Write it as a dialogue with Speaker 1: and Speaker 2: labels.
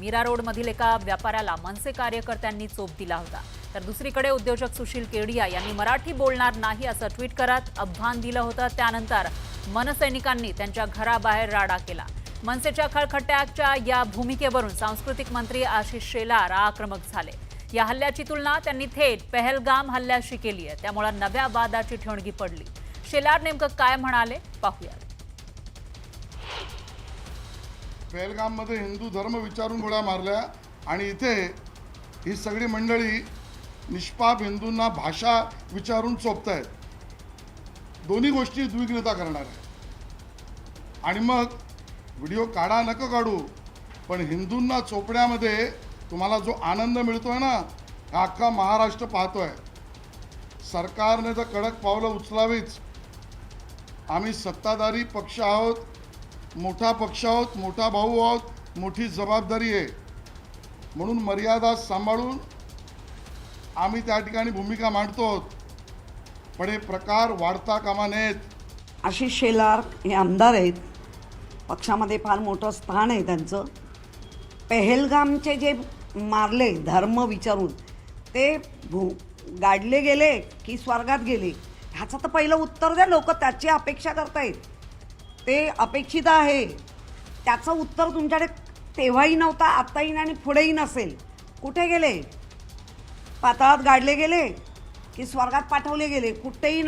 Speaker 1: मीरा रोडमधील एका व्यापाऱ्याला मनसे कार्यकर्त्यांनी चोप दिला होता। तर दुसरीकडे उद्योजक सुशील केडिया यांनी मराठी बोलणार नाही असं ट्विट करत आव्हान दिलं होतं। त्यानंतर मनसैनिकांनी त्यांच्या घराबाहेर राडा केला। मनसेच्या खळखट्याच्या या भूमिकेवरून सांस्कृतिक मंत्री आशिष शेलार आक्रमक झाले। या हल्ल्याची तुलना त्यांनी थेट पहलगाम हल्ल्याशी केली आहे, त्यामुळे नव्या वादाची ठिणगी पडली। शेलार नेमकं काय म्हणाले पाहूया।
Speaker 2: पहलगाममध्ये हिंदू धर्म विचारून गोळ्या मारल्या आणि इथे ही सगळी मंडळी निष्पाप हिंदूंना भाषा विचारून चोपतायत। दोन्ही गोष्टी द्विग्नता करणार आहे। आणि मग व्हिडिओ काढा नको काढू, पण हिंदूंना चोपण्यामध्ये तुम्हाला जो आनंद मिळतोय ना, हा अख्खा महाराष्ट्र पाहतोय। सरकारने तर कडक पावलं उचलावीच। आम्ही सत्ताधारी पक्ष आहोत, मोठा पक्ष आहोत, मोठा भाऊ आहोत, मोठी जबाबदारी आहे, म्हणून मर्यादा सांभाळून आम्ही त्या ठिकाणी भूमिका मांडतो। पण हे प्रकार वाढता कामा नयेत।
Speaker 3: आशिष शेलार हे आमदार आहेत, पक्षामध्ये फार मोठं स्थान आहे त्यांचं। पहलगामचे जे मारले धर्म विचारून ते गाडले गेले की स्वर्गात गेले, ह्याचं तर पहिलं उत्तर द्या। लोक त्याची अपेक्षा करतायत, ते अपेक्षित आहे। त्याचं उत्तर तुमच्याकडे तेव्हाही नव्हता, आत्ताही नाही आणि पुढेही नसेल। कुठे गेले? पाताळात गाडले गेले की स्वर्गात पाठवले गेले? कुठेही